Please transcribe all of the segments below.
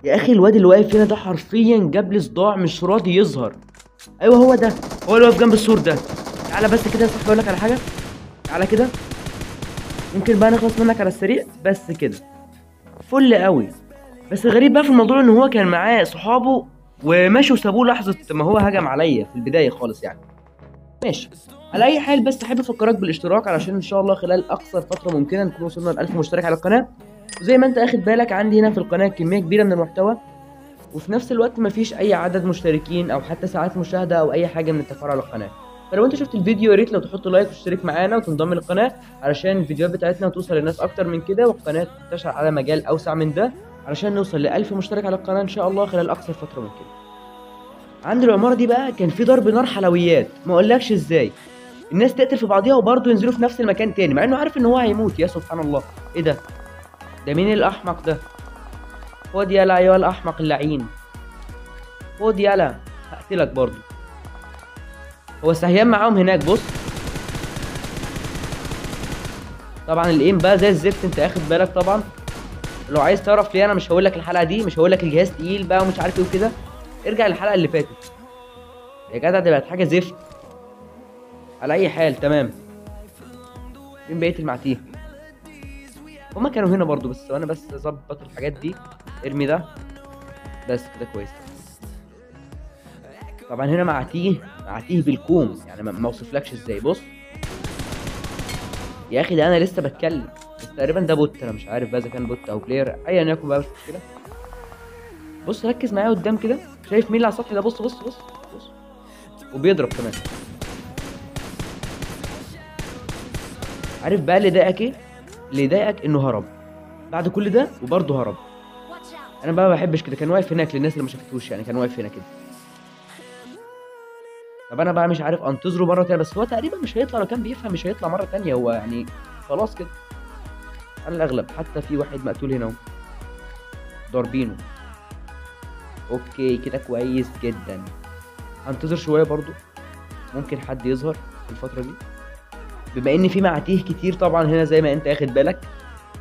يا اخي الواد اللي واقف هنا ده حرفيا جاب لي صداع، مش راضي يظهر. ايوه هو ده، هو اللي واقف جنب السور ده. تعالى بس كده يا صاحبي اقول لك على حاجه. تعالى كده، ممكن بقى نخلص منك على السريع بس كده. فل قوي. بس الغريب بقى في الموضوع ان هو كان معاه صحابه ومشوا وسابوه لحظه ما هو هجم عليا في البدايه خالص يعني. ماشي. على اي حال بس احب افكرك بالاشتراك علشان ان شاء الله خلال اقصر فتره ممكنه نكون وصلنا ل 1000 مشترك على القناه. وزي ما انت اخد بالك عندي هنا في القناه كميه كبيره من المحتوى، وفي نفس الوقت مفيش اي عدد مشتركين او حتى ساعات مشاهده او اي حاجه من التفاعل على القناه. فلو انت شفت الفيديو يا ريت لو تحط لايك وتشترك معانا وتنضم للقناه علشان الفيديوهات بتاعتنا توصل للناس اكتر من كده، والقناه تنتشر على مجال اوسع من ده علشان نوصل ل 1000 مشترك على القناه ان شاء الله خلال اقصر فتره ممكنه. عند العماره دي بقى كان في ضرب نار حلويات، ما اقولكش ازاي. الناس تقتل في بعضيها وبرضه ينزلوا في نفس المكان تاني مع انه عارف ان هو هيموت. يا سبحان الله، ايه ده؟ ده مين الاحمق ده؟ خد يلا ايها الاحمق اللعين، خد يلا هقتلك برضه. هو السهيان معاهم هناك بص. طبعا الايم بقى زي الزفت، انت اخد بالك طبعا. لو عايز تعرف ليه انا مش هقول لك الحلقه دي، مش هقول لك الجهاز تقيل بقى ومش عارف ايه وكده، ارجع للحلقه اللي فاتت. يا جدع دي بقت حاجه زفت. على اي حال تمام. فين بقيه المعتيه؟ هما كانوا هنا برضو، بس وانا بس اظبط الحاجات دي. ارمي ده بس كده كويس. طبعا هنا معتيه، معتيه بالكوم يعني ما اوصفلكش ازاي. بص يا اخي ده انا لسه بتكلم، بس تقريبا ده بوت، انا مش عارف بقى اذا كان بوت او بلاير ايا يكن بقى، مش مشكله. بص ركز معايا قدام كده، شايف مين اللي على السطح ده؟ بص بص بص بص، وبيضرب كمان. عارف بقى اللي ضايقك ايه؟ اللي ضايقك انه هرب بعد كل ده وبرضه هرب. انا بقى ما بحبش كده. كان واقف هناك للناس اللي ما شافتوش يعني، كان واقف هنا كده. طب انا بقى مش عارف انتظره مره تانية، بس هو تقريبا مش هيطلع. لو كان بيفهم مش هيطلع مره تانية هو يعني. خلاص كده على الاغلب. حتى في واحد مقتول هنا اهو، ضاربينه. اوكي كده كويس جدا. هنتظر شويه برضو، ممكن حد يظهر في الفتره دي بما ان في معاتيه كتير طبعا هنا زي ما انت اخد بالك.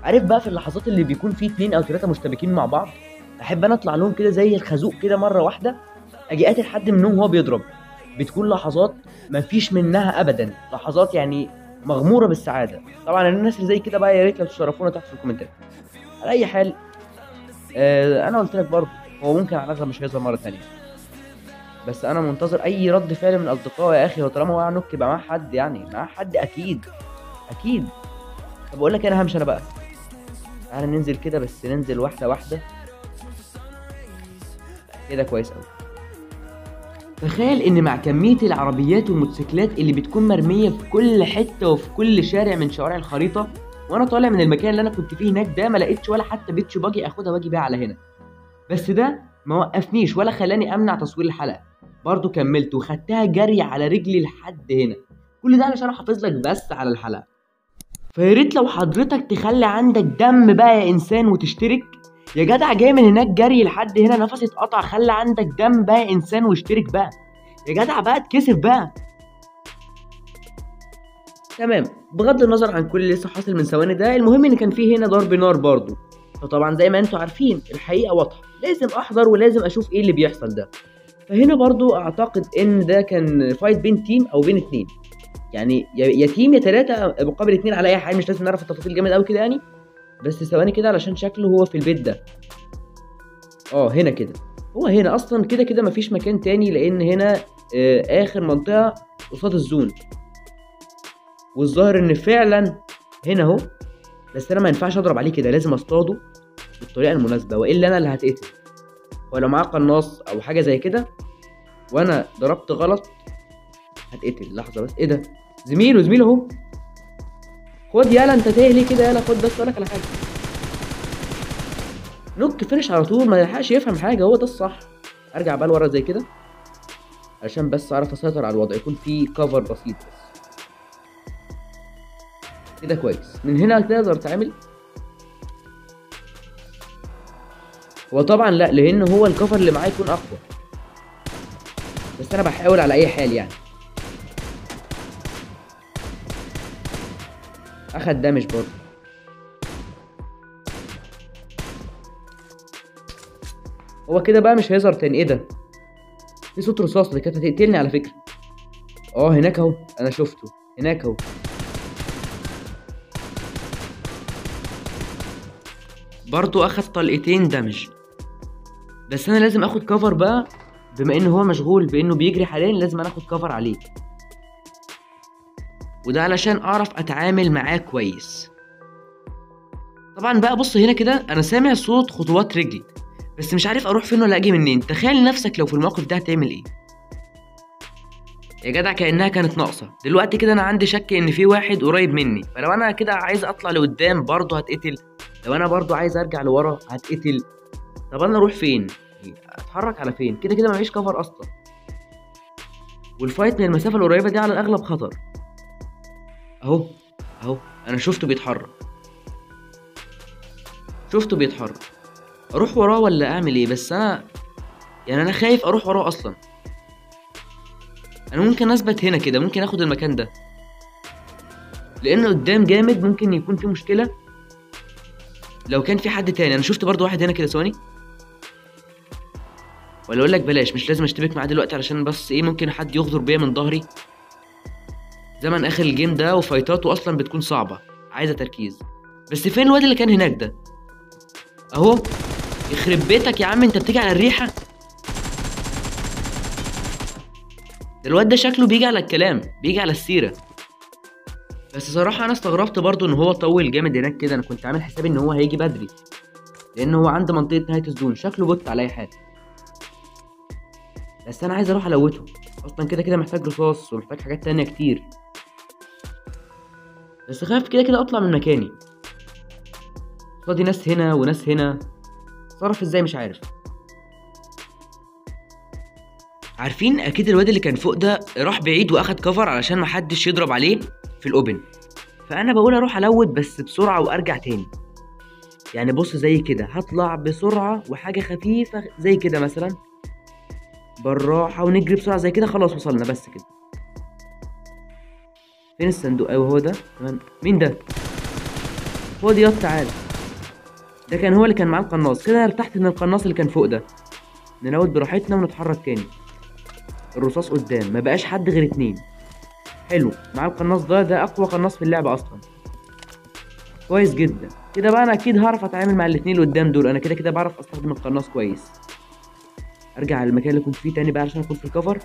عارف بقى في اللحظات اللي بيكون في 2 أو 3 مشتبكين مع بعض، احب انا اطلع لهم كده زي الخازوق كده مره واحده، اجي قاتل حد منهم وهو بيضرب. بتكون لحظات مفيش منها ابدا، لحظات يعني مغموره بالسعاده. طبعا الناس اللي زي كده بقى يا ريت لو تشرفونا تحت في الكومنتات. على اي حال انا قلت لك برضه هو ممكن على الاغلب مش هيظهر مره تانية، بس انا منتظر اي رد فعل من اصدقائي يا اخي. هو طالما وقع نوك يبقى معاه حد، يعني معاه حد اكيد اكيد. طب اقول لك انا همشي انا بقى. تعالى ننزل كده، بس ننزل واحده واحده كده كويس قوي. تخيل ان مع كميه العربيات والموتوسيكلات اللي بتكون مرميه في كل حته وفي كل شارع من شوارع الخريطه، وانا طالع من المكان اللي انا كنت فيه هناك ده ما لقيتش ولا حتى بيتش باجي اخدها واجي بيها على هنا. بس ده ما وقفنيش ولا خلاني امنع تصوير الحلقه، برضو كملت وخدتها جري على رجلي لحد هنا. كل ده علشان احافظ لك بس على الحلقه. فياريت لو حضرتك تخلي عندك دم بقى يا انسان وتشترك. يا جدع جاي من هناك جري لحد هنا نفسي اتقطع، خلي عندك دم بقى يا انسان واشترك بقى. يا جدع بقى اتكسف بقى. تمام. بغض النظر عن كل اللي لسه حاصل من ثواني ده، المهم ان كان فيه هنا ضرب نار برضو. فطبعا زي ما انتوا عارفين الحقيقه واضحه، لازم احضر ولازم اشوف ايه اللي بيحصل ده. فهنا برضو اعتقد ان ده كان فايت بين تيم او بين اتنين، يعني يا تيم يا 3 مقابل 2. على اي حال مش لازم نعرف التفاصيل جامد قوي كده يعني. بس ثواني كده علشان شكله هو في البيت ده. هنا كده. هو هنا اصلا كده كده مفيش مكان تاني، لان هنا اخر منطقه قصاد الزون. والظاهر ان فعلا هنا اهو. بس انا ما ينفعش اضرب عليه كده، لازم اصطاده بالطريقه المناسبه والا انا اللي هتقتل. ولو معاه قناص او حاجه زي كده وانا ضربت غلط هتقتل. لحظه بس، ايه ده؟ زميله اهو. خد يالا، انت تايه ليه كده؟ يالا خد بس اقول لك على حاجه. نوك فينش على طول، ما يلحقش يفهم حاجه، هو ده الصح. ارجع بقى لورا زي كده عشان بس اعرف اسيطر على الوضع، يكون في كفر بسيط بس كده كويس. من هنا تقدر تعمل. هو طبعا لا، لان هو الكفر اللي معاه يكون اقوى، بس انا بحاول على اي حال يعني. اخد دامج برضه. هو كده بقى مش هيظهر تاني. ايه ده؟ في صوت رصاص، دي كانت هتقتلني على فكره. هناك اهو، انا شفته هناك اهو. برضه اخد طلقتين دمج. بس انا لازم اخد كفر بقى، بما ان هو مشغول بانه بيجري حاليا، لازم انا اخد كفر عليه، وده علشان اعرف اتعامل معاه كويس. طبعا بقى بص هنا كده، انا سامع صوت خطوات رجل، بس مش عارف اروح فين ولا اجي منين. تخيل نفسك لو في الموقف ده هتعمل ايه يا جدع؟ كانها كانت ناقصه. دلوقتي كده انا عندي شك ان في واحد قريب مني، فلو انا كده عايز اطلع لقدام برضه هتقتل، لو انا برضه عايز ارجع لورا هتقتل. طب انا اروح فين؟ اتحرك على فين؟ كده كده مفيش كفر اصلا، والفايت من المسافه القريبه دي على الاغلب خطر. اهو اهو انا شفته بيتحرك، شفته بيتحرك. اروح وراه ولا اعمل ايه؟ بس انا يعني انا خايف اروح وراه اصلا. انا ممكن اثبت هنا كده، ممكن اخد المكان ده، لان قدام جامد ممكن يكون في مشكله لو كان في حد تاني. انا شفت برضو واحد هنا كده، ثواني. ولا اقول لك بلاش، مش لازم اشتبك معاه دلوقتي، علشان بس ايه، ممكن حد يغدر بيا من ظهري. زمن اخر الجيم ده وفايتاته اصلا بتكون صعبه، عايزه تركيز. بس فين الواد اللي كان هناك ده؟ اهو. يخرب بيتك يا عم، انت بتيجي على الريحه. الواد ده شكله بيجي على الكلام، بيجي على السيره. بس صراحه انا استغربت برضو ان هو طول جامد هناك كده. انا كنت عامل حسابي ان هو هيجي بدري، لان هو عند منطقه نهايه الزون. شكله بوت على اي حال. بس انا عايز اروح الوته اصلا، كده كده محتاج رصاص ومحتاج حاجات تانية كتير. بس خايف كده كده اطلع من مكاني، قصادي ناس هنا وناس هنا، اتصرف ازاي مش عارف. عارفين اكيد الواد اللي كان فوق ده راح بعيد واخد كفر علشان محدش يضرب عليه في الاوبن. فانا بقول اروح الوت بس بسرعه وارجع تاني. يعني بص زي كده، هطلع بسرعه وحاجه خفيفه زي كده مثلا، بالراحه، ونجري بسرعه زي كده. خلاص وصلنا، بس كده. فين الصندوق؟ ايوه هو ده. تمام. مين ده؟ هو دي. تعال. ده كان هو اللي كان معاه القناص. كده ارتحت ان القناص اللي كان فوق ده. ننوت براحتنا ونتحرك تاني. الرصاص قدام، ما بقاش حد غير اتنين. حلو، معاه القناص ده اقوى قناص في اللعبه اصلا. كويس جدا. كده بقى انا اكيد هعرف اتعامل مع الاتنين اللي قدام دول. انا كده كده بعرف استخدم القناص كويس. ارجع على المكان اللي كنت فيه تاني بقى عشان اكون في الكفر.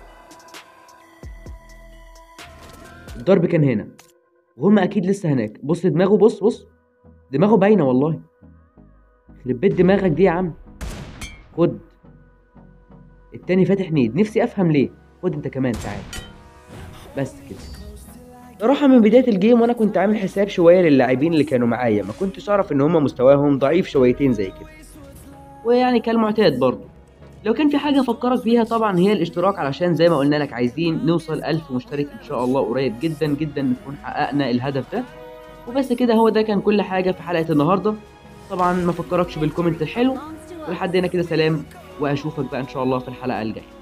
الضرب كان هنا وهم اكيد لسه هناك. بص دماغه، بص بص، دماغه باينه والله. يخرب بيت دماغك دي يا عم. خد. التاني فاتح نيد، نفسي افهم ليه. خد انت كمان، تعال. بس كده. صراحة من بداية الجيم وانا كنت عامل حساب شوية للاعبين اللي كانوا معايا، ما كنتش اعرف ان هم مستواهم ضعيف شويتين زي كده. ويعني كالمعتاد برضه، لو كان في حاجة افكرك بيها طبعا هي الاشتراك، علشان زي ما قلنا لك عايزين نوصل 1000 مشترك ان شاء الله قريب جدا جدا، نكون حققنا الهدف ده. وبس كده، هو ده كان كل حاجة في حلقة النهاردة. طبعا ما فكركش بالكومنت الحلو. ولحد هنا كده سلام، واشوفك بقى ان شاء الله في الحلقة الجاية.